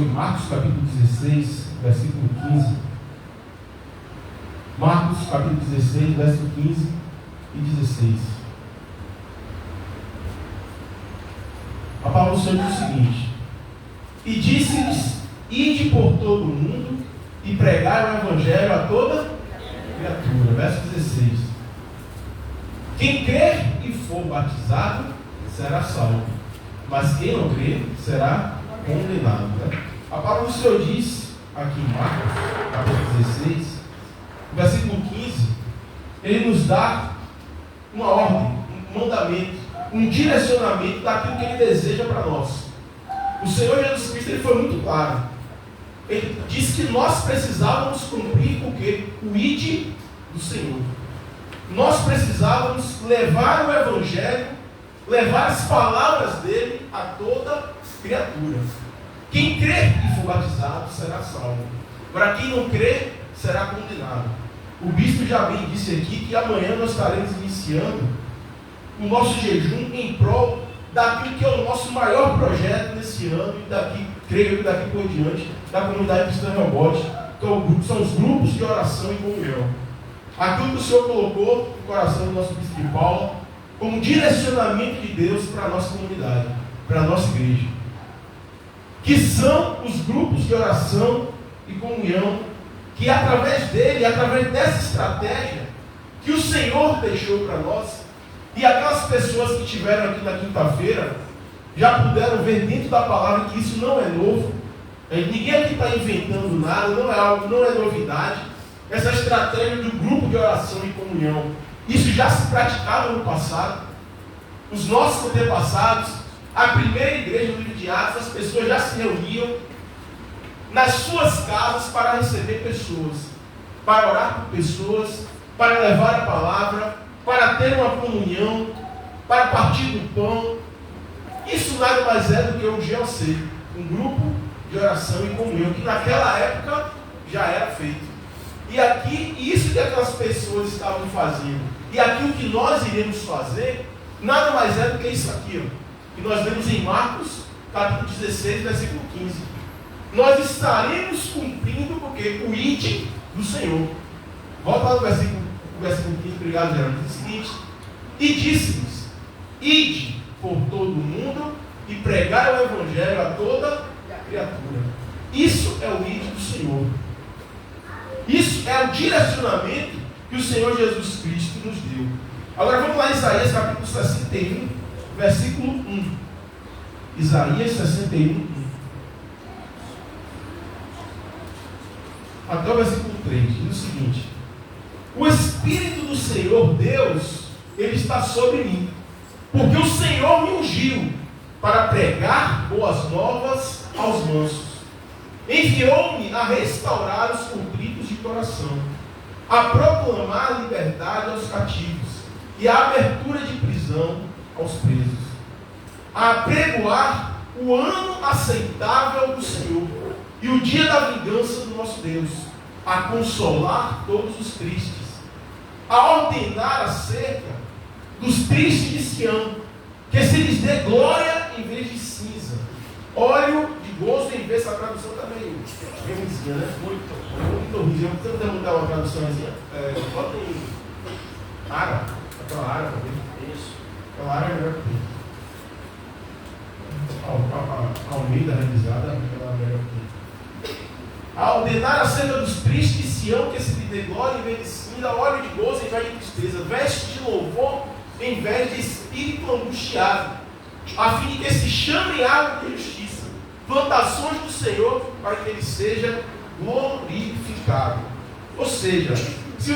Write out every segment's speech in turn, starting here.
sobre Marcos capítulo 16, versículo 15. Marcos capítulo 16, versículo 15 e 16. A palavra do Senhor diz o seguinte: e disse-lhes: ide por todo o mundo e pregai o evangelho a toda criatura. Verso 16. Quem crer e for batizado será salvo, mas quem não crer será condenado. A palavra do Senhor diz aqui em Marcos capítulo 16, versículo 15, ele nos dá uma ordem, um mandamento, um direcionamento daquilo que ele deseja para nós. O Senhor Jesus Cristo, ele foi muito claro. Ele disse que nós precisávamos cumprir o quê? O ide do Senhor. Nós precisávamos levar o evangelho, levar as palavras dele a toda criatura. Quem crer e for batizado será salvo. Para quem não crer, será condenado. O bispo já bem disse aqui que amanhã nós estaremos iniciando o nosso jejum em prol daquilo que é o nosso maior projeto nesse ano e daqui, creio que daqui por diante, da comunidade cristã Rebote, que são os grupos de oração e comunhão. Aquilo que o Senhor colocou no coração do nosso bispo de Paula como direcionamento de Deus para a nossa comunidade, para a nossa igreja, que são os grupos de oração e comunhão, que através dele, através dessa estratégia que o Senhor deixou para nós, e aquelas pessoas que estiveram aqui na quinta-feira já puderam ver dentro da palavra que isso não é novo. Ninguém aqui está inventando nada, não é algo, não é novidade. Essa estratégia do grupo de oração e comunhão, isso já se praticava no passado. Os nossos antepassados, a primeira igreja do livro de Atos, as pessoas já se reuniam nas suas casas para receber pessoas, para orar por pessoas, para levar a palavra, para ter uma comunhão, para partir do pão. Isso nada mais é do que um GOC, um grupo de oração e comunhão, que naquela época já era feito. E aqui, isso que aquelas pessoas estavam fazendo, e aquilo que nós iremos fazer, nada mais é do que isso aqui, ó, que nós vemos em Marcos, capítulo 16, versículo 15. Nós estaremos cumprindo porque o ide do Senhor. Volta lá no versículo 15, obrigado, Geraldo. Diz o seguinte: e disse-lhes: ide por todo o mundo e pregai o evangelho a toda criatura. Isso é o ide do Senhor. Isso é o direcionamento que o Senhor Jesus Cristo nos deu. Agora vamos lá em Isaías capítulo 61, versículo 1. Isaías 61, 1. Até o versículo 3, diz o seguinte: o Espírito do Senhor Deus, ele está sobre mim, porque o Senhor me ungiu para pregar boas novas aos mansos. Enviou-me a restaurar os contritos de coração, a proclamar a liberdade aos cativos e a abertura de prisão aos presos, a apregoar o ano aceitável do Senhor e o dia da vingança do nosso Deus, a consolar todos os tristes, a ordenar acerca dos tristes de Sião, que se lhes dê glória em vez de cinza, óleo de gozo em vez. Essa tradução também é ruimzinha, né? Muito ruimzinha. Você não mudar uma traduçãozinha? Bota em Ara, aquela Ara também. Isso. Aquela Ara é melhor que a Almeida revisada, aquela melhor que a ordenar acerca dos tristes de Sião, que se lhe dê glória em vez de cinza, óleo de gozo em vez de tristeza, veste de louvor em vez de espírito angustiado, a fim de que se chame água de justiça, plantações do Senhor, para que ele seja glorificado. Ou seja, se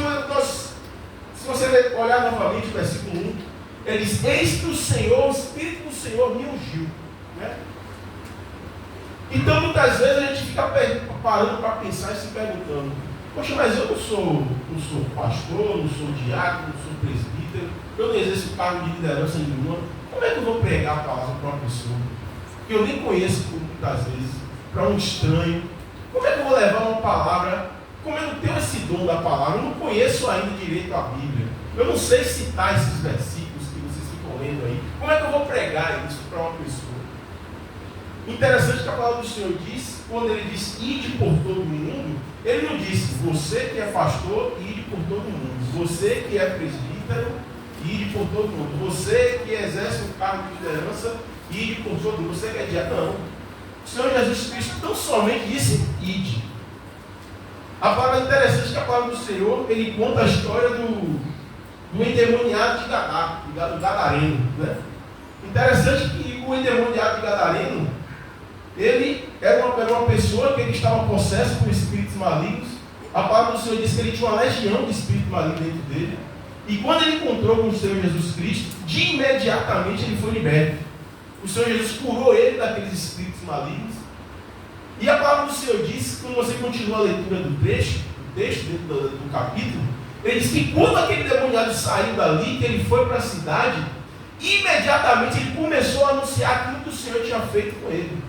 você olhar novamente o versículo 1, ele diz: eis que o Senhor, o Espírito do Senhor me ungiu, né? Então muitas vezes a gente fica parando para pensar e se perguntando: poxa, mas eu não sou pastor, não sou diácono, não sou presbítero, eu não exerço cargo de liderança nenhuma, como é que eu vou pregar a palavra para uma pessoa que eu nem conheço muitas vezes, para um estranho? Como é que eu vou levar uma palavra, como eu não tenho esse dom da palavra, eu não conheço ainda direito a Bíblia, eu não sei citar esses versículos que vocês ficam lendo aí, como é que eu vou pregar isso para uma pessoa? Interessante que a palavra do Senhor diz, quando ele diz ide por todo o mundo, ele não disse você que é pastor, ide por todo o mundo. Você que é presbítero, ide por todo o mundo. Você que exerce um cargo de liderança, ide por todo o mundo. Você que é diácono, não. O Senhor Jesus Cristo tão somente disse ide. A palavra interessante que a palavra do Senhor, ele conta a história do endemoniado de Gadá, do Gadareno, né? Interessante que o endemoniado de Gadareno, ele era uma pessoa que ele estava possesso por espíritos malignos. A palavra do Senhor diz que ele tinha uma legião de espíritos malignos dentro dele. E quando ele encontrou com o Senhor Jesus Cristo, de imediatamente ele foi liberto. O Senhor Jesus curou ele daqueles espíritos malignos. E a palavra do Senhor diz, quando você continua a leitura do texto dentro do capítulo, ele diz que quando aquele demoniado saiu dali, que ele foi para a cidade, imediatamente ele começou a anunciar aquilo que o Senhor tinha feito com ele.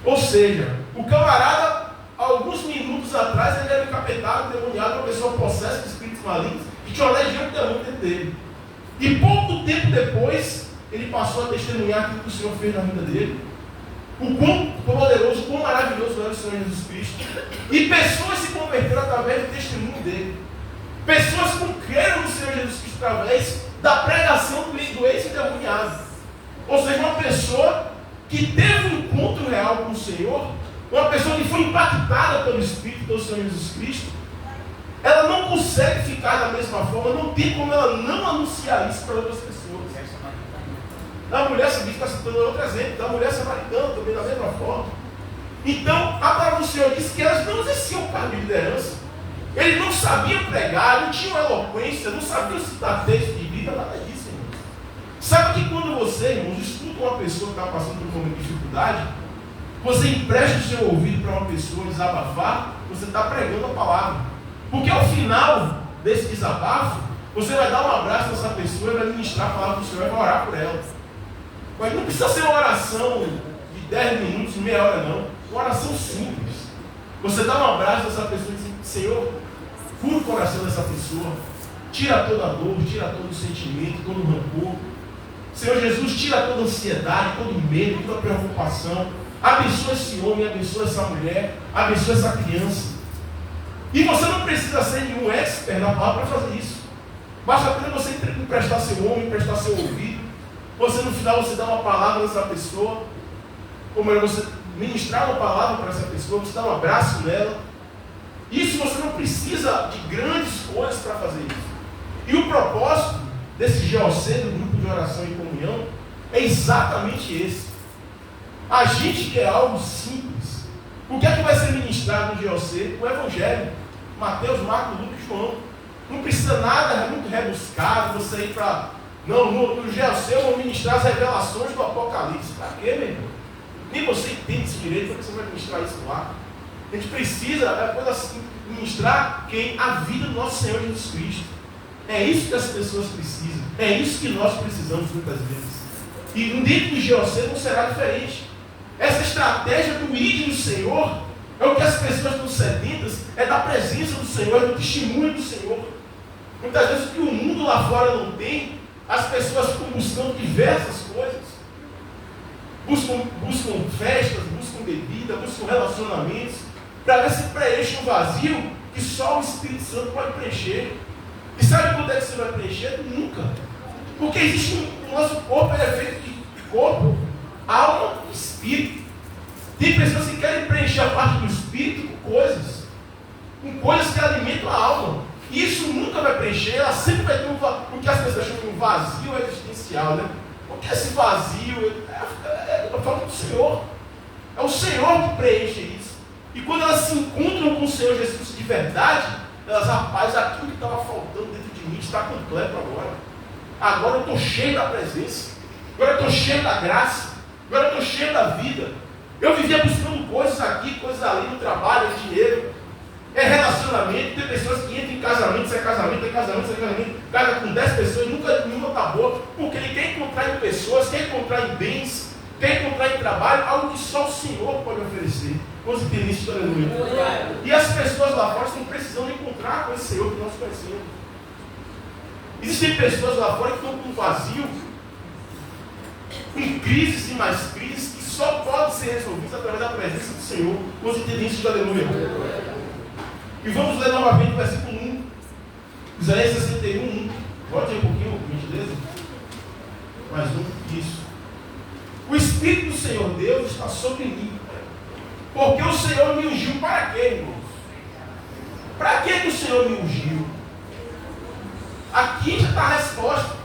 Ou seja, o camarada, alguns minutos atrás, ele era encapetado, demoniado, uma pessoa possessa de espíritos malignos, que tinha uma legião de demônio dentro dele. E pouco tempo depois, ele passou a testemunhar aquilo que o Senhor fez na vida dele. O quão poderoso, o quão maravilhoso era o Senhor Jesus Cristo. E pessoas se converteram através do testemunho dele. Pessoas que creram no Senhor Jesus Cristo através da pregação do ex-endemoniado. Ou seja, uma pessoa que teve um encontro real com o Senhor, uma pessoa que foi impactada pelo Espírito do Senhor Jesus Cristo, ela não consegue ficar da mesma forma, não tem como ela não anunciar isso para outras pessoas. A mulher se está citando outro exemplo, da mulher samaritana também da mesma forma. Então, a palavra do Senhor diz que elas não exerciam cargo de liderança. Eles não sabiam pregar, não tinham eloquência, não sabiam citar texto de vida, nada disso, irmão. Sabe que quando você, irmãos, escuta uma pessoa que está passando por um momento de dificuldade, você empresta o seu ouvido para uma pessoa desabafar, você está pregando a palavra. Porque ao final desse desabafo, você vai dar um abraço nessa pessoa e vai ministrar a palavra do Senhor e vai orar por ela. Mas não precisa ser uma oração de 10 minutos, meia hora não. Uma oração simples. Você dá um abraço nessa pessoa e diz, Senhor, cura o coração dessa pessoa. Tira toda a dor, tira todo o sentimento, todo o rancor. Senhor Jesus, tira toda a ansiedade, todo o medo, toda a preocupação. Abençoa esse homem, abençoa essa mulher, abençoa essa criança. E você não precisa ser nenhum expert na palavra para fazer isso. Basta apenas você emprestar seu ombro, emprestar seu ouvido. Você no final você dá uma palavra nessa pessoa, ou melhor, você ministrar uma palavra para essa pessoa, você dá um abraço nela. Isso você não precisa de grandes coisas para fazer isso. E o propósito desse GOC, do grupo de oração e comunhão, é exatamente esse. A gente quer algo simples. O que é que vai ser ministrado no GOC? O Evangelho. Mateus, Marcos, Lucas e João. Não precisa nada muito rebuscado, você ir para... Não, no GOC eu vou ministrar as revelações do Apocalipse. Para quê, meu irmão? Nem você entende esse direito, para que você vai ministrar isso lá. A gente precisa, assim, ministrar quem? A vida do nosso Senhor Jesus Cristo. É isso que as pessoas precisam. É isso que nós precisamos muitas vezes. E dentro do GOC não será diferente. Essa estratégia do ID do Senhor é o que as pessoas estão sedentas, é da presença do Senhor, é do testemunho do Senhor. Muitas vezes o que o mundo lá fora não tem, as pessoas ficam buscando diversas coisas. Buscam festas, buscam bebida, buscam relacionamentos, para ver se preenche um vazio que só o Espírito Santo pode preencher. E sabe quando é que você vai preencher? Nunca. Porque existe o nosso corpo, ele é feito de corpo, alma e espírito. Tem pessoas que querem preencher a parte do espírito com coisas que alimentam a alma. E isso nunca vai preencher, ela sempre vai ter o que as pessoas chamam de um vazio existencial, né? O que é esse vazio? É a falta do Senhor. É o Senhor que preenche isso. E quando elas se encontram com o Senhor Jesus de verdade, elas, rapaz, aquilo que estava faltando dentro de mim está completo agora. Agora eu estou cheio da presença. Agora eu estou cheio da graça. Agora eu estou cheio da vida. Eu vivia buscando coisas aqui, coisas ali, no trabalho, é dinheiro, é relacionamento. Tem pessoas que entram em casamento, sai casamento, sai casamento, casa com 10 pessoas, nunca nenhuma está boa, porque ele quer encontrar em pessoas, quer encontrar em bens, quer encontrar em trabalho, algo que só o Senhor pode oferecer. Vamos entender isso, aleluia. E as pessoas lá fora estão precisando encontrar com esse Senhor que nós conhecemos. Existem pessoas lá fora que estão com vazio, com crises e mais crises, que só podem ser resolvidos através da presença do Senhor, com os entendentes de aleluia. E vamos ler novamente o versículo 1. Isaías 61, 1. Pode ir um pouquinho, por gentileza? Mais um, isso. O Espírito do Senhor Deus está sobre mim. Porque o Senhor me ungiu para quê, irmãos? Para que o Senhor me ungiu? Aqui já está a resposta.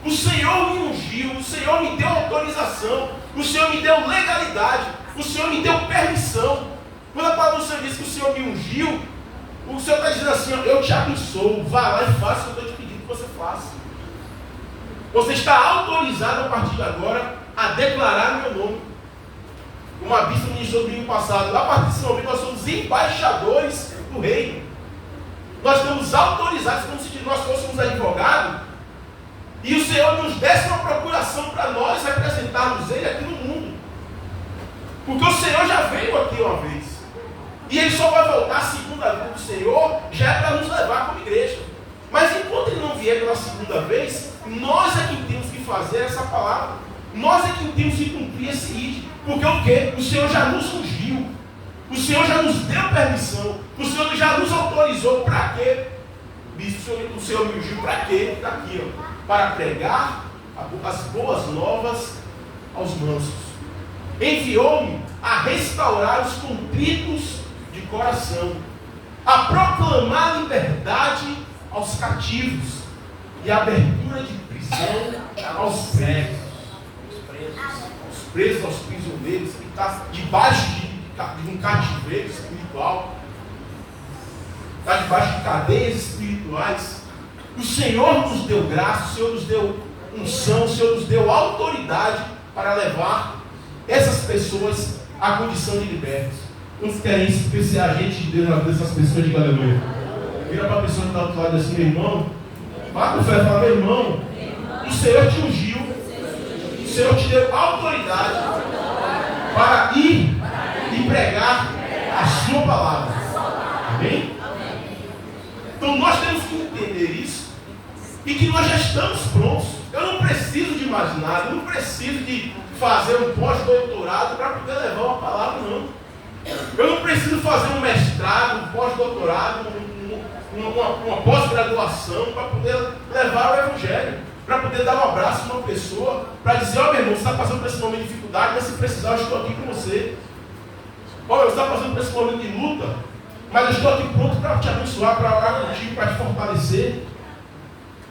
O Senhor me ungiu, o Senhor me deu autorização, o Senhor me deu legalidade, o Senhor me deu permissão. Quando a palavra do Senhor diz que o Senhor me ungiu, o Senhor está dizendo assim: eu te abençoo, vá lá e faça o que eu estou te pedindo que você faça. Você está autorizado a partir de agora a declarar meu nome. Como a bispa ministrou domingo passado, a partir desse momento nós somos embaixadores do reino. Nós estamos autorizados, como se nós fôssemos advogados, e o Senhor nos desse uma procuração para nós representarmos Ele aqui no mundo. Porque o Senhor já veio aqui uma vez. E Ele só vai voltar a segunda vez do Senhor, já é para nos levar como igreja. Mas enquanto Ele não vier pela segunda vez, nós é quem temos que fazer essa palavra. Nós é quem temos que cumprir esse ID. Porque o quê? O Senhor já nos ungiu. O Senhor já nos deu permissão. O Senhor já nos autorizou. Para quê? O Senhor me ungiu para quê? Está aqui, ó. Para pregar as boas novas aos mansos. Enviou-me a restaurar os contritos de coração, a proclamar liberdade aos cativos e a abertura de prisão aos presos. Aos presos, aos prisioneiros, que está debaixo de um cativeiro espiritual, está debaixo de cadeias espirituais. O Senhor nos deu graça, o Senhor nos deu unção, o Senhor nos deu autoridade para levar essas pessoas à condição de libertos. Quantos querem ser agente de Deus na vida dessas pessoas? Diga aleluia. Vira para a pessoa que está do outro lado assim: meu irmão, vá com fé, fala: meu irmão, o Senhor te ungiu, o Senhor te deu autoridade para ir e pregar a sua palavra. Amém? Então nós temos que entender isso e que nós já estamos prontos. Eu não preciso de mais nada, eu não preciso de fazer um pós-doutorado para poder levar uma palavra, não. Eu não preciso fazer um mestrado, um pós-doutorado, uma pós-graduação para poder levar o Evangelho, para poder dar um abraço a uma pessoa, para dizer: ó, meu irmão, você está passando por esse momento de dificuldade, mas se precisar eu estou aqui com você. Ó, você está passando por esse momento de luta, mas eu estou aqui pronto para te abençoar, para orar contigo, para te fortalecer.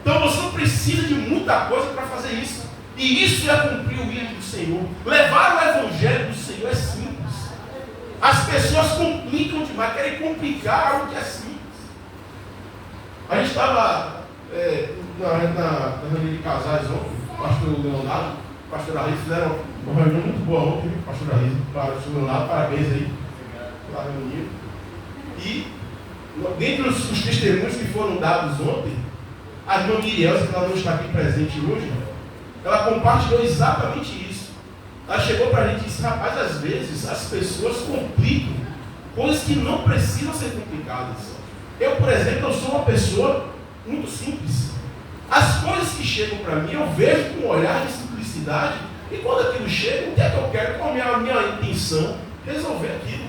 Então você não precisa de muita coisa para fazer isso. E isso é cumprir o ídolo do Senhor. Levar o Evangelho do Senhor é simples. As pessoas complicam demais, querem complicar algo que é simples. A gente estava na reunião de casais ontem, o pastor Leonardo, o pastor Arris, fizeram uma reunião muito boa ontem, o pastor Arris, o pastor Leonardo, parabéns aí pela reunião. E dentre os testemunhos que foram dados ontem, a irmã Miriel, que ela não está aqui presente hoje, ela compartilhou exatamente isso. Ela chegou para a gente e disse: rapaz, às vezes as pessoas complicam coisas que não precisam ser complicadas. Eu, por exemplo, eu sou uma pessoa muito simples. As coisas que chegam para mim, eu vejo com um olhar de simplicidade, e quando aquilo chega, o que é que eu quero? Qual é a minha intenção? Resolver aquilo.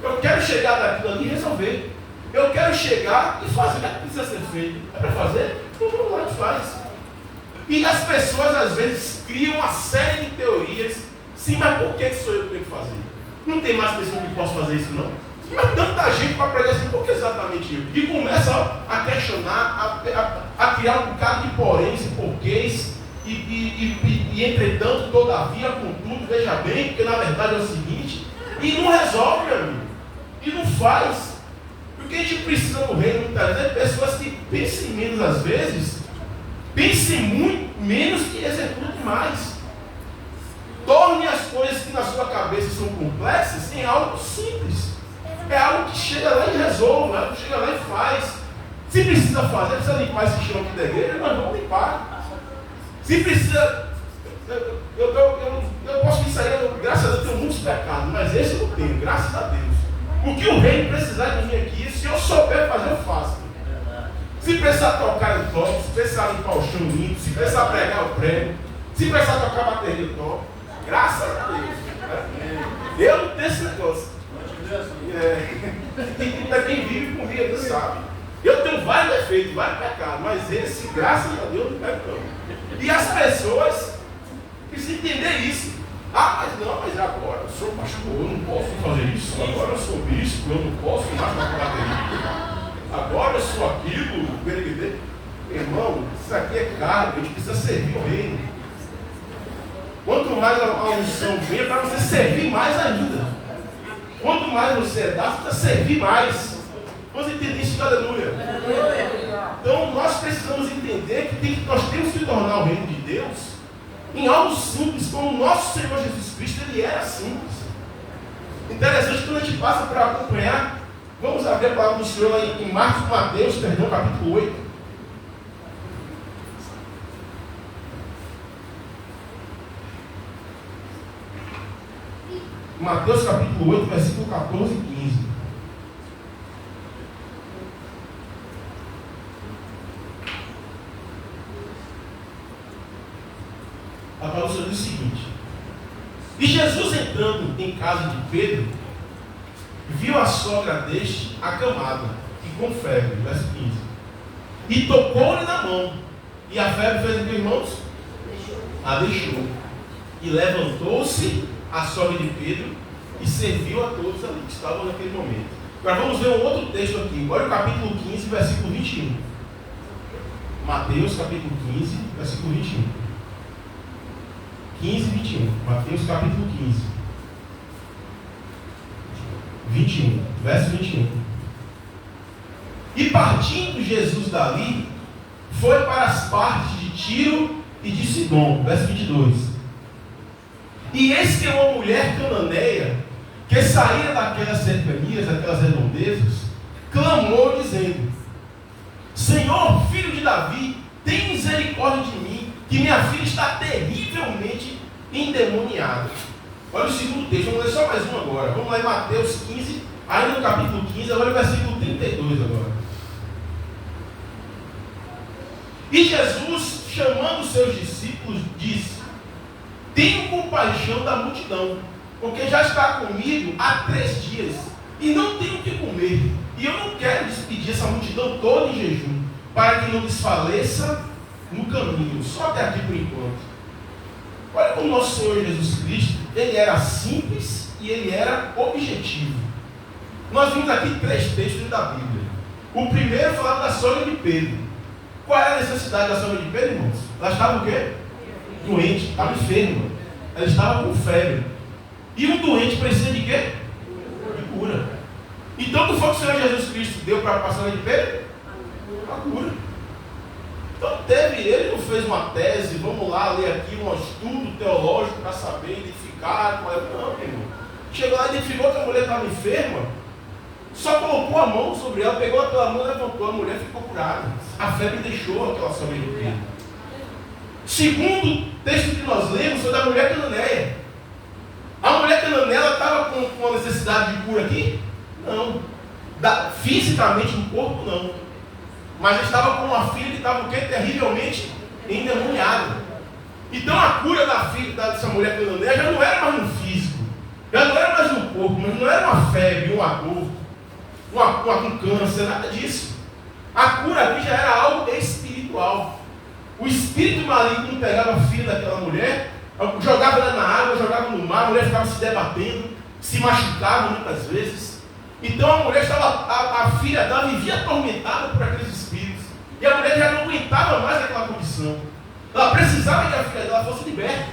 Eu quero chegar daquilo ali e resolver. Eu quero chegar e fazer o que precisa ser feito. É para fazer? Então vamos lá e faz. E as pessoas às vezes criam uma série de teorias. Sim, mas por que sou eu que tenho que fazer? Não tem mais pessoa que possa fazer isso, não? Mas tanta gente para pregar assim: por que exatamente eu? E começa a questionar, a criar um bocado de poréns e porquês. E entretanto, todavia, contudo, veja bem, porque na verdade é o seguinte, e não resolve, meu amigo. E não faz. O que a gente precisa no reino muitas vezes é pessoas que pensem menos às vezes, pensem muito menos que executem mais. Torne as coisas que na sua cabeça são complexas em algo simples. É algo que chega lá e resolve, é algo que chega lá e faz. Se precisa fazer, precisa limpar esse chão aqui da igreja, nós vamos limpar. Se precisa, eu posso me sair, graças a Deus, eu tenho muitos pecados, mas esse eu não tenho, graças a Deus. O que o reino precisar de mim aqui, se eu souber fazer, eu faço. Se precisar tocar, eu toco. Se precisar limpar o chão limpo. Se precisar pregar, eu prego. Se precisar tocar bateria, eu toco. Graças a Deus. Eu não tenho esse negócio. Quem vive comigo ele sabe. Eu tenho vários defeitos, vários pecados, mas esse, graças a Deus, não pego não. E as pessoas precisam entender isso. Ah, mas agora eu sou pastor, eu não posso fazer isso. Agora eu sou bispo, eu não posso mais na bateria. Agora eu sou aquilo. Irmão, isso aqui é caro, a gente precisa servir o reino. Quanto mais a unção vem, para você servir mais ainda. Quanto mais você dá, você precisa servir mais. Vamos entender isso, aleluia. Então nós precisamos entender que nós temos que tornar o reino de Deus em algo simples, como o nosso Senhor Jesus Cristo, ele era simples. Interessante quando a gente passa para acompanhar, vamos abrir a palavra do Senhor lá em Mateus, capítulo 8. Mateus capítulo 8, versículo 14 e 15. A palavra diz o seguinte: e Jesus, entrando em casa de Pedro, viu a sogra deste acamada e com febre, verso 15, e tocou-lhe na mão, e a febre fez o que, irmãos? A deixou, e levantou-se a sogra de Pedro e serviu a todos ali que estavam naquele momento. Agora vamos ver um outro texto aqui. Olha o capítulo 15, versículo 21. Mateus capítulo 15, versículo 21. 15 e 21. Mateus capítulo 15. 21. Verso 21. E partindo Jesus dali, foi para as partes de Tiro e de Sidom. Verso 22. E eis que uma mulher cananeia, que saía daquelas cercanias, daquelas redondezas, clamou dizendo: Senhor, filho de Davi, tem misericórdia de mim, que minha filha está terrivelmente endemoniada. Olha o segundo texto, vamos ler só mais um agora. Vamos lá em Mateus 15, ainda no capítulo 15, agora o versículo 32 agora. E Jesus, chamando os seus discípulos, disse: tenho compaixão da multidão, porque já está comigo há 3 dias, e não tenho o que comer. E eu não quero despedir essa multidão toda em jejum, para que não desfaleça no caminho, só até aqui por enquanto. Olha como o nosso Senhor Jesus Cristo, ele era simples e ele era objetivo. Nós vimos aqui 3 textos da Bíblia. O primeiro falava da sogra de Pedro. Qual era a necessidade da sogra de Pedro, irmãos? Ela estava o quê? Doente, estava enferma. Ela estava com febre. E um doente precisa de quê? De cura. Então, o que foi que o Senhor Jesus Cristo deu para a sogra de Pedro? A cura. Então ele não fez uma tese, vamos lá ler aqui um estudo teológico para saber identificar qual é. Não, irmão. Chegou lá e identificou que a mulher estava enferma, só colocou a mão sobre ela, pegou pela mão, levantou, a mulher ficou curada. A febre deixou aquela sogra de Pedro. Segundo texto que nós lemos foi da mulher cananeia. A mulher cananeia estava com uma necessidade de cura aqui? Não. Fisicamente no corpo, não. Mas estava com uma filha que estava o quê? Terrivelmente endemoniada. Então a cura da filha dessa mulher cananeia já não era mais no físico, já não era mais no corpo, mas não era uma febre, uma dor, um câncer, nada disso. A cura aqui já era algo espiritual. O espírito maligno pegava a filha daquela mulher, jogava ela na água, jogava no mar, a mulher ficava se debatendo, se machucava muitas vezes. Então a mulher estava, a filha dela vivia atormentada por aqueles espíritos. E a mulher já não aguentava mais aquela condição. Ela precisava que a filha dela fosse liberta.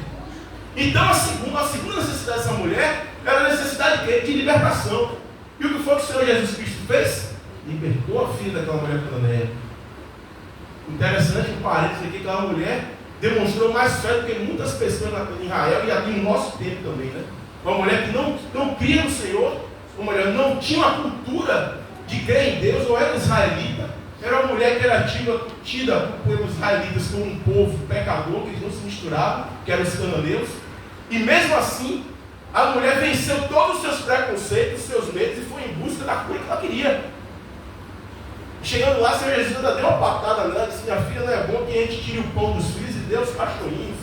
Então a segunda necessidade dessa mulher era a necessidade de libertação. E o que foi que o Senhor Jesus Cristo fez? Libertou a filha daquela mulher cananeia. Interessante, um parênteses aqui, que aquela mulher demonstrou mais fé do que muitas pessoas em Israel e aqui no nosso tempo também, né? Uma mulher que não cria no Senhor, uma mulher que não tinha uma cultura de crer em Deus, ou era israelita, era uma mulher que era tida pelos israelitas como um povo pecador, que eles não se misturavam, que eram os cananeus, e mesmo assim, a mulher venceu todos os seus preconceitos, os seus medos, e foi em busca da cura que ela queria. Chegando lá, o Senhor Jesus ainda deu uma patada nela, disse: minha filha, não é bom que a gente tire o pão dos filhos e dê os cachorrinhos.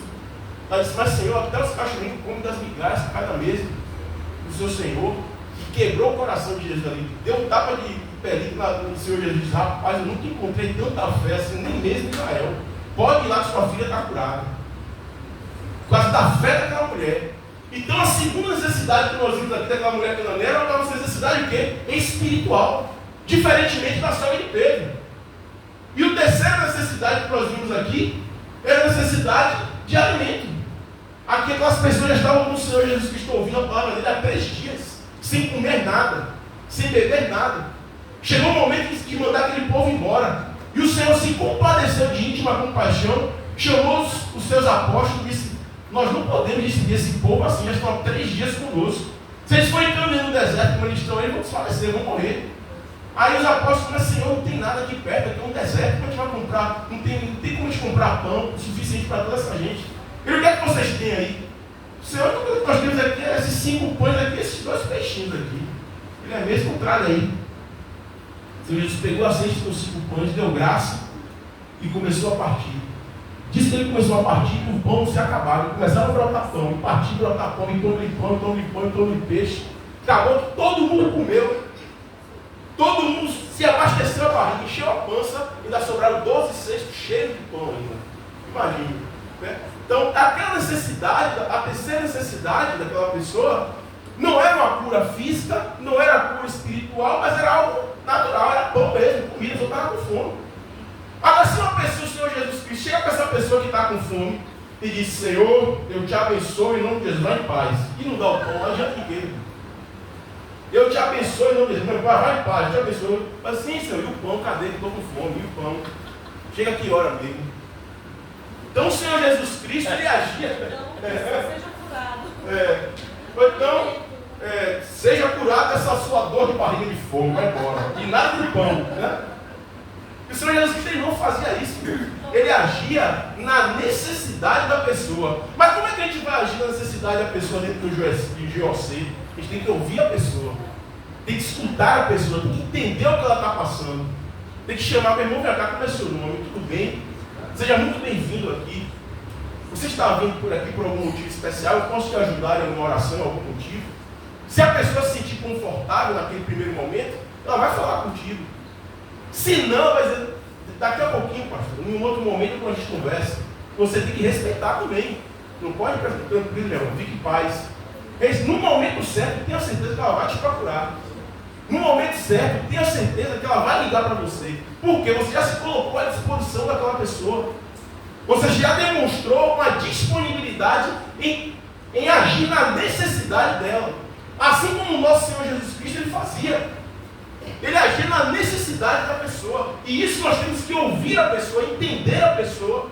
Ela disse, mas Senhor, até os cachorrinhos comem das migalhas a cada mesa do seu Senhor. E quebrou o coração de Jesus ali. Deu um tapa de pelique no Senhor Jesus. Disse, rapaz, eu nunca encontrei tanta fé assim, nem mesmo em Israel. Pode ir lá que sua filha está curada. Por causa da fé daquela mulher. Então a segunda necessidade que nós vimos aqui daquela mulher cananeia era uma necessidade de quê? Espiritual. Diferentemente da sogra de Pedro. E a terceira necessidade que nós vimos aqui era a necessidade de alimento. Aqui aquelas pessoas já estavam com o Senhor Jesus Cristo ouvindo a palavra dele há 3 dias, sem comer nada, sem beber nada. Chegou o momento de mandar aquele povo embora. E o Senhor se compadeceu de íntima compaixão, chamou os seus apóstolos e disse, nós não podemos despedir esse povo assim, já estão há 3 dias conosco. Se eles forem caminhando no deserto, como eles estão aí, vão desfalecer, vão morrer. Aí os apóstolos falaram, Senhor, não tem nada aqui perto, aqui é um deserto, como a gente vai comprar? Não tem como a gente comprar pão o suficiente para toda essa gente. Ele, o que é que vocês têm aí? Senhor, o que nós temos aqui é esses 5 pães aqui, esses 2 peixinhos aqui. Ele é mesmo, traga aí. O Senhor Jesus pegou a cesta com os 5 pães, deu graça e começou a partir. Diz que ele começou a partir e o pão se acabava. Começaram a brotar pão, e partir, brotar pão, e tome pão, tome pão, tome peixe. Acabou que todo mundo comeu. Todo mundo se abasteceu a barriga, encheu a pança, ainda sobraram 12 cestos cheios de pão ainda. Imagina. Né? Então, aquela necessidade, a terceira necessidade daquela pessoa, não era uma cura física, não era cura espiritual, mas era algo natural, era pão mesmo, comida, eu estava com fome. Agora, se uma pessoa, o Senhor Jesus Cristo, chega para essa pessoa que está com fome e diz, Senhor, eu te abençoo em nome de Jesus, vai em paz. E não dá o pão, não adianta ninguém. Eu te abençoo em nome de Jesus, vai em paz, eu te abençoo. Mas sim, Senhor, e o pão, cadê? Estou com fome, e o pão? Chega que hora mesmo. Então o Senhor Jesus Cristo, ele agia. Seja curado. Então, seja curado dessa sua dor de barriga de fome, vai embora. E nada de pão, né? O Senhor Jesus Cristo ele não fazia isso. Ele agia na necessidade da pessoa. Mas como é que a gente vai agir na necessidade da pessoa dentro do GOC? A gente tem que ouvir a pessoa. Tem que escutar a pessoa. Tem que entender o que ela está passando. Tem que chamar, meu irmão, vem cá, como é seu nome? Tudo bem? Seja muito bem-vindo aqui. Você está vindo por aqui por algum motivo especial? Eu posso te ajudar em alguma oração, em algum motivo? Se a pessoa se sentir confortável naquele primeiro momento, ela vai falar contigo. Se não, vai dizer, daqui a pouquinho, pastor, em um outro momento, quando a gente conversa, você tem que respeitar também. Não pode ficar tranquilo, meu irmão, fique em paz. No momento certo, tenha certeza que ela vai te procurar. No momento certo, tenha certeza que ela vai ligar para você. Porque você já se colocou à disposição daquela pessoa. Você já demonstrou uma disponibilidade em agir na necessidade dela. Assim como o nosso Senhor Jesus Cristo ele fazia. Ele agia na necessidade da pessoa. E isso nós temos que ouvir a pessoa, entender a pessoa.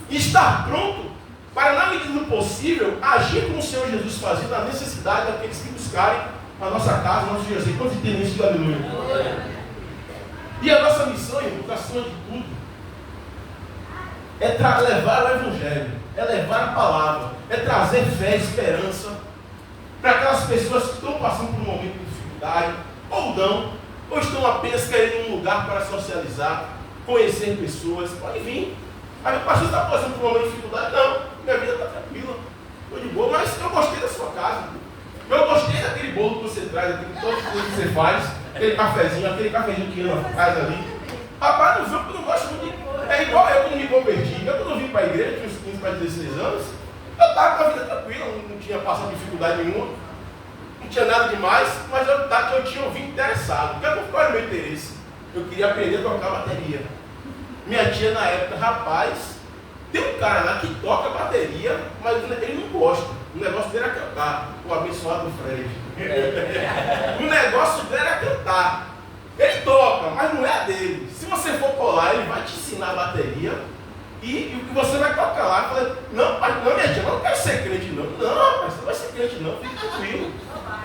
E estar pronto para, na medida do possível, agir como o Senhor Jesus fazia na necessidade daqueles que buscarem a nossa casa, o nosso Jesus. Quantos entendem isso de aleluia? E a nossa missão, irmão, acima de tudo, é levar o Evangelho, é levar a palavra, é trazer fé e esperança para aquelas pessoas que estão passando por um momento de dificuldade, ou não, ou estão apenas querendo um lugar para socializar, conhecer pessoas. Pode vir. Aí o pastor está passando por um momento de dificuldade? Não, minha vida está tranquila, estou de boa, mas eu gostei da sua casa. Eu gostei daquele bolo que você traz, todas as coisas que você faz, aquele cafezinho que Ana faz ali. Rapaz, não viu porque eu não gosto muito de... É igual eu quando me converti. Eu quando vim para a igreja, tinha uns 15 para 16 anos, eu estava com a vida tranquila, não tinha passado dificuldade nenhuma, não tinha nada demais, mas eu tinha ouvido interessado. Qual era o meu interesse? Eu queria aprender a tocar bateria. Minha tia na época, rapaz, tem um cara lá que toca bateria, mas ele não gosta. O negócio dele era cantar, o abençoado Fred. O negócio dele era cantar. Ele toca, mas não é a dele. Se você for colar, ele vai te ensinar a bateria e o que você vai tocar lá. Eu falei, não, minha tia, eu não quero ser crente não. Não, rapaz, você não vai ser crente não, fique tranquilo.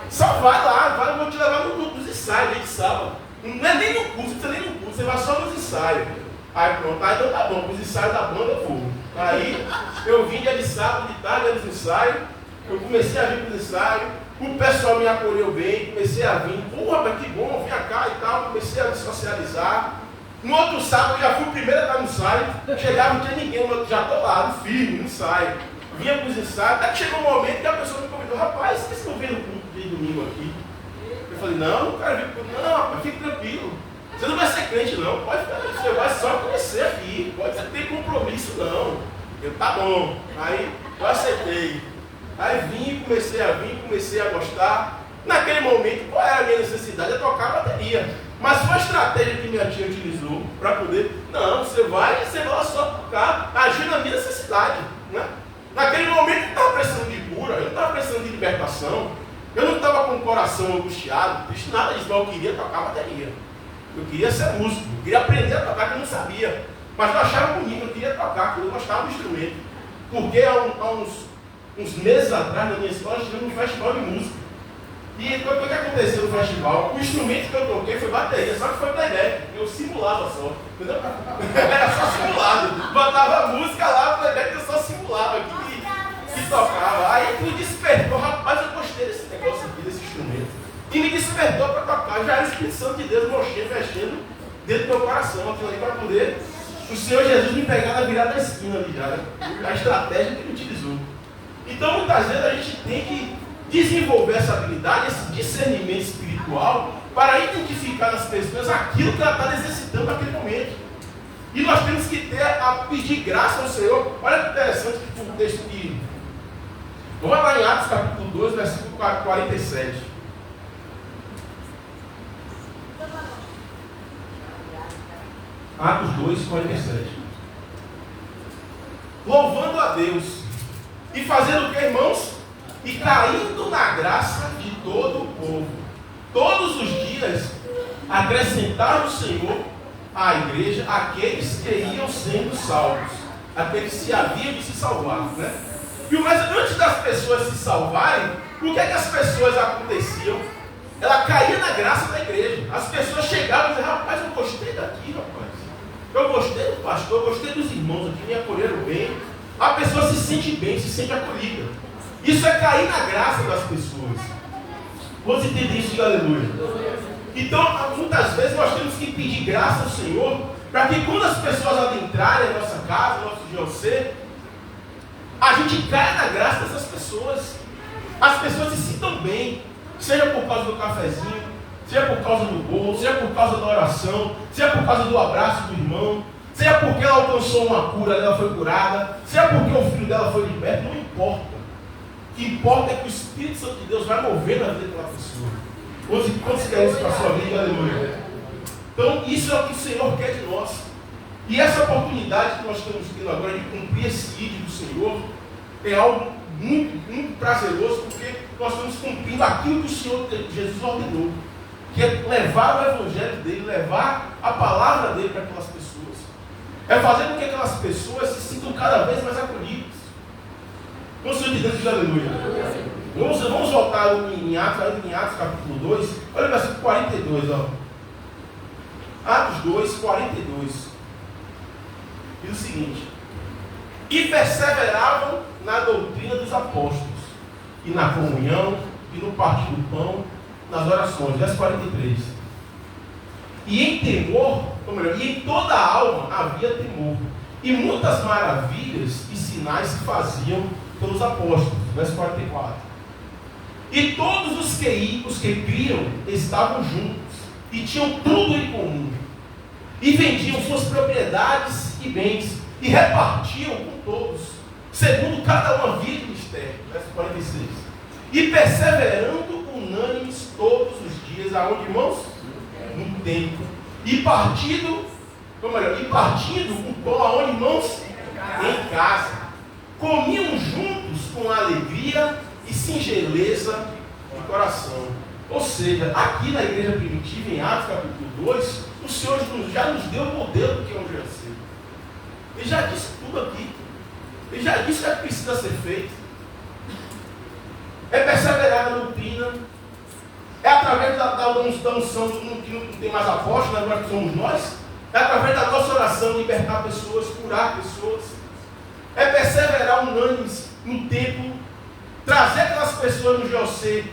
Só vai lá, eu vou te levar nos ensaios, dia de sábado. Não é nem no curso, você nem no curso, você vai só nos ensaios. Aí pronto, aí então tá bom, os ensaios da banda eu vou. Aí eu vim dia de sábado, de tarde, nos ensaios, eu comecei a vir para os ensaios, o pessoal me acolheu bem, comecei a vir, porra, mas que bom, vinha cá e tal, comecei a me socializar. No outro sábado eu já fui o primeiro a estar no ensaio, chegava, não tinha ninguém, já estou lá, no firme, no ensaio. vinha para os ensaios, até que chegou um momento que a pessoa me convidou, rapaz, por que você não veio no culto de domingo aqui? Eu falei, não quero vir, não, rapaz, fique tranquilo. Você não vai ser crente não, pode ficar, você vai só conhecer aqui, pode não ter compromisso não. Eu, tá bom. Aí eu aceitei. Aí vim, comecei a gostar. Naquele momento, qual era a minha necessidade? É tocar a bateria. Mas foi a estratégia que minha tia utilizou para poder, não, você vai só tocar, agir na minha necessidade. Né? Naquele momento eu não estava precisando de cura, eu não estava precisando de libertação, eu não estava com o coração angustiado, triste, nada disso, mas eu queria tocar a bateria. Eu queria ser músico, eu queria aprender a tocar, que eu não sabia. Mas eu achava bonito, eu queria tocar, porque eu gostava do instrumento. Porque há uns meses atrás, na minha escola, tivemos um festival de música. E o que aconteceu no festival? O instrumento que eu toquei foi bateria, só que foi playback. Eu simulava só. Entendeu? Era só simulado. Botava a música lá, playback, eu só simulava que tocava. Aí me despertou, rapaz, eu gostei desse negócio aqui, desse instrumento. E me despertou para tocar. Já era o Espírito Santo de Deus mexendo dentro do meu coração, aquilo ali para poder o Senhor Jesus me pegar na virada da esquina ali já. A estratégia que ele utilizou. Então, muitas vezes a gente tem que desenvolver essa habilidade, esse discernimento espiritual, para identificar nas pessoas aquilo que ela está necessitando naquele momento. E nós temos que a pedir graça ao Senhor. Olha que interessante que o texto que... Vamos lá em Atos capítulo 2, versículo 47. Atos 2, 47. Louvando a Deus e fazendo o que, irmãos? E caindo na graça de todo o povo. Todos os dias acrescentar o Senhor à igreja aqueles que iam sendo salvos, aqueles que se haviam de se salvar, né? Mas antes das pessoas se salvarem, o que é que as pessoas aconteciam? Ela caía na graça da igreja. As pessoas chegavam e diziam, rapaz, eu gostei daqui, rapaz. Eu gostei do pastor, eu gostei dos irmãos aqui, me acolheram bem. A pessoa se sente bem, se sente acolhida. Isso é cair na graça das pessoas. Você entende isso? Aleluia. Então, muitas vezes nós temos que pedir graça ao Senhor, para que quando as pessoas adentrarem a nossa casa, nosso GOC, a gente caia na graça dessas pessoas. As pessoas se sintam bem, seja por causa do cafezinho, seja por causa do bolo, seja por causa da oração, seja por causa do abraço do irmão, seja porque ela alcançou uma cura, ela foi curada, seja porque o filho dela foi liberto, não importa. O que importa é que o Espírito Santo de Deus vai mover na vida daquela pessoa. Quantos querem isso para a sua vida? Aleluia. Então, isso é o que o Senhor quer de nós. E essa oportunidade que nós estamos tendo agora de cumprir esse ídolo do Senhor é algo muito, muito prazeroso, porque nós estamos cumprindo aquilo que o Senhor Jesus ordenou, que é levar o Evangelho dele, levar a palavra dele para aquelas pessoas. É fazer com que aquelas pessoas se sintam cada vez mais acolhidas. Com o Senhor de Deus, diz aleluia. Vamos voltar em Atos capítulo 2. Olha o versículo 42. Ó. Atos 2, 42. Diz o seguinte: e perseveravam na doutrina dos apóstolos, e na comunhão, e no partir do pão, nas orações. Verso 43. E em temor, ou melhor, e em toda a alma havia temor, e muitas maravilhas e sinais se faziam pelos apóstolos. Verso 44. E todos os que criam estavam juntos, e tinham tudo em comum, e vendiam suas propriedades e bens, e repartiam com todos, segundo cada um havia de mistério. Verso 46. E perseverando unânimes todos os dias, aonde, irmãos? No templo. E partindo com pão, aonde, irmãos? Em casa. Comiam juntos com alegria e singeleza de coração. Ou seja, aqui na igreja primitiva, em Atos capítulo 2, o Senhor já nos deu o modelo do que é um GOC. Ele já disse tudo aqui. Ele já disse o que precisa ser feito. É perseverar na doutrina. É através da unção que não tem mais apóstolo, agora que somos nós. É através da nossa oração libertar pessoas, curar pessoas. É perseverar unânimes no templo. Trazer aquelas pessoas no GOC.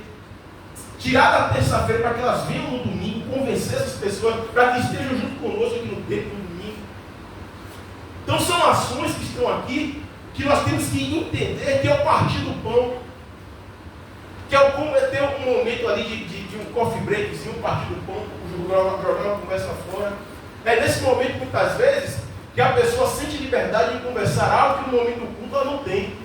Tirar da terça-feira para que elas venham no domingo. Convencer essas pessoas para que estejam junto conosco aqui no templo no domingo. Então são ações que estão aqui que nós temos que entender que é o partir do pão, que é ter um momento ali de um coffee breakzinho, partir do pão, jogar uma conversa fora. É nesse momento, muitas vezes, que a pessoa sente liberdade de conversar algo que no momento do culto ela não tem,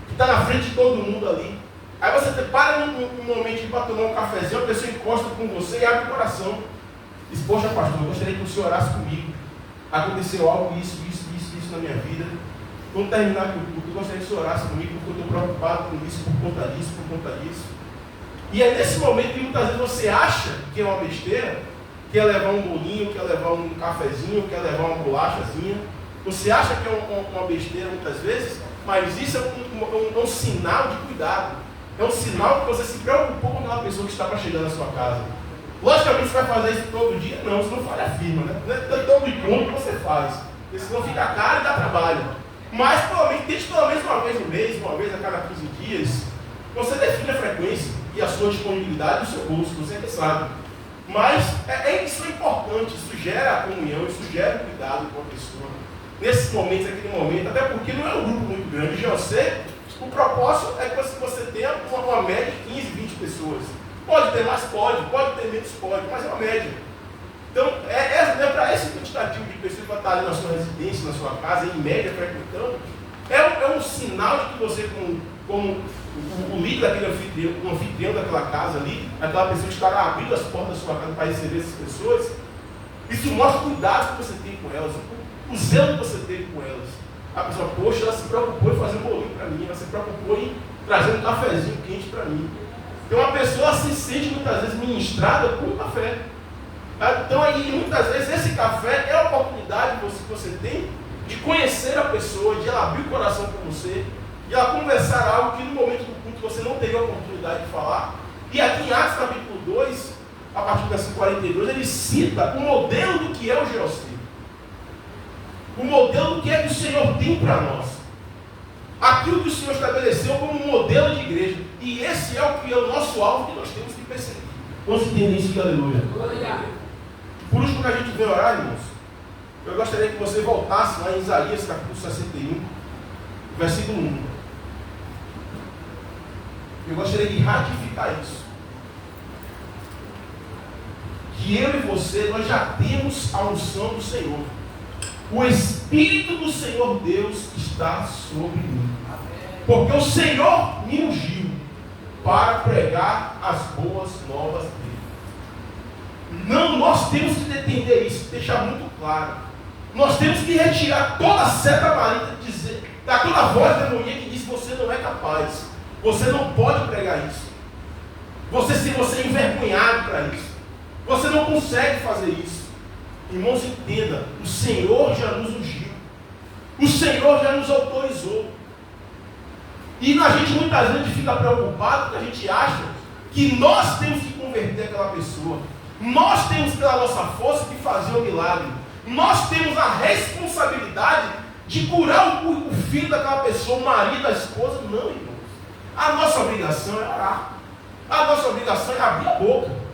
que está na frente de todo mundo ali. Aí você para um momento para tomar um cafezinho, a pessoa encosta com você e abre o coração. Diz, poxa pastor, eu gostaria que o senhor orasse comigo. Aconteceu algo, isso na minha vida. Quando terminar aqui o culto, eu gostaria que o senhor orasse comigo, porque eu estou preocupado com isso, por conta disso. E é nesse momento que muitas vezes você acha que é uma besteira, quer levar um bolinho, quer levar um cafezinho, quer levar uma bolachazinha. Você acha que é uma besteira muitas vezes, mas isso é um sinal de cuidado. É um sinal que você se preocupou com aquela pessoa que está para chegar na sua casa. Logicamente você vai fazer isso todo dia? Não, senão falha firma, né? Não é todo encontro que você faz. Porque senão fica caro e dá trabalho. Mas tente pelo menos uma vez no mês, uma vez a cada 15 dias, você define a frequência e a sua disponibilidade do seu bolso, você que sabe. Mas isso é importante, isso gera comunhão, isso gera cuidado com a pessoa. Nesses momentos, aquele momento, até porque não é um grupo muito grande, já sei, o propósito é que você tenha uma média de 15, 20 pessoas. Pode ter mais, pode ter menos, pode, mas é uma média. Então, para esse quantitativo de pessoas que vai estar ali na sua residência, na sua casa, em média, frequentando, é um sinal de que você, como o líder daquele anfitrião daquela casa ali, aquela pessoa que estará abrindo as portas da sua casa para receber essas pessoas, isso mostra o cuidado que você tem com elas, o zelo que você teve com elas. A pessoa, poxa, ela se preocupou em fazer um bolinho para mim, ela se preocupou em trazer um cafezinho quente para mim. Então a pessoa se sente muitas vezes ministrada por um café. Então aí muitas vezes esse café é a oportunidade que você tem de conhecer a pessoa, de ela abrir o coração com você, de ela conversar algo que no momento do culto você não teria a oportunidade de falar. E aqui em Atos capítulo 2, a partir do versículo 42, ele cita o modelo do que é o GOC. O modelo do que é que o Senhor tem para nós. Aquilo que o Senhor estabeleceu como um modelo de igreja. E esse é o que é o nosso alvo que nós temos que perseguir. Vamos entender isso, aleluia. Por último que a gente vem orar, irmãos, eu gostaria que você voltasse lá em Isaías capítulo 61, versículo 1. Eu gostaria de ratificar isso. Que eu e você, nós já temos a unção do Senhor. O Espírito do Senhor Deus está sobre mim. Porque o Senhor me ungiu para pregar as boas novas dele. Não, nós temos que entender isso, deixar muito claro. Nós temos que retirar toda a seta maligna, toda a voz demoníaca que diz que você não é capaz. Você não pode pregar isso. Você é envergonhado para isso. Você não consegue fazer isso. Irmãos, entenda, o Senhor já nos ungiu. O Senhor já nos autorizou. E a gente muitas vezes fica preocupado porque a gente acha que nós temos que converter aquela pessoa. Nós temos pela nossa força que fazer o milagre. Nós temos a responsabilidade de curar o filho daquela pessoa, o marido, a esposa. Não, irmãos. A nossa obrigação é orar. A nossa obrigação é abrir a boca.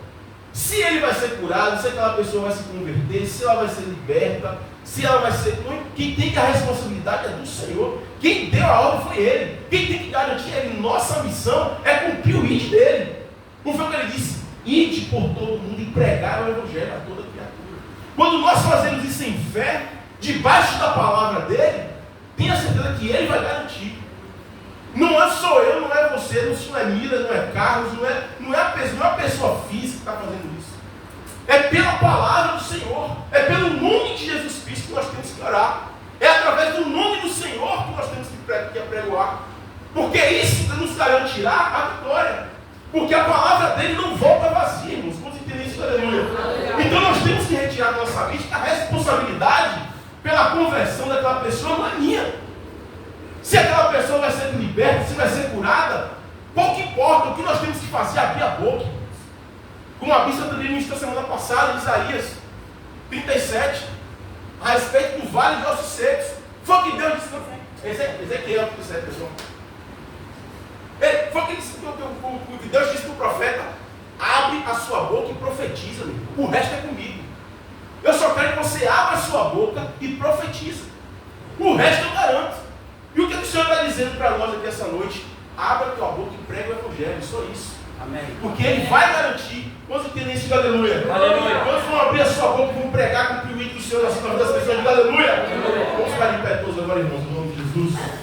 Se ele vai ser curado, se aquela pessoa vai se converter, se ela vai ser liberta, se ela vai ser... Quem tem que a responsabilidade é do Senhor. Quem deu a ordem foi Ele. Quem tem que garantir é Ele. Nossa missão é cumprir o ide dele. Não foi o que Ele disse? Ide por todo mundo e pregar o Evangelho a toda criatura. Quando nós fazemos isso em fé, debaixo da palavra dele, tenha certeza que Ele vai garantir. Não sou eu, não é você, não é Mira, não é Carlos, não é a pessoa física que está fazendo isso. É pela palavra do Senhor, é pelo nome de Jesus Cristo que nós temos que orar. É através do nome do Senhor que nós temos que apregoar. Porque isso nos garantirá a vitória. Porque a palavra dele não volta vazia, irmãos. Vamos entender isso, aleluia. Então nós temos que retirar da nossa mente que a responsabilidade pela conversão daquela pessoa não é minha. Se aquela pessoa vai ser liberta, se vai ser curada, pouco importa. O que nós temos que fazer é abrir a boca. Como a bispa também ministrou semana passada, em Isaías 37, a respeito do vale de ossos secos. Foi o que Deus disse, Ezequiel 37, pessoal. Foi o que Deus disse para o profeta: abre a sua boca e profetiza, meu. O resto é comigo. Eu só quero que você abra a sua boca e profetiza. O resto eu garanto. E o que o Senhor dizendo para nós aqui essa noite, abra tua boca e prega o Evangelho, só isso. Amém. Porque Ele vai garantir. Quantos entendem isso? Aleluia. Aleluia. Quantos vão abrir a sua boca e vão pregar com o permito do Senhor na vida das pessoas? Aleluia. Vamos ficar de pé todos agora, irmãos, em nome de Jesus.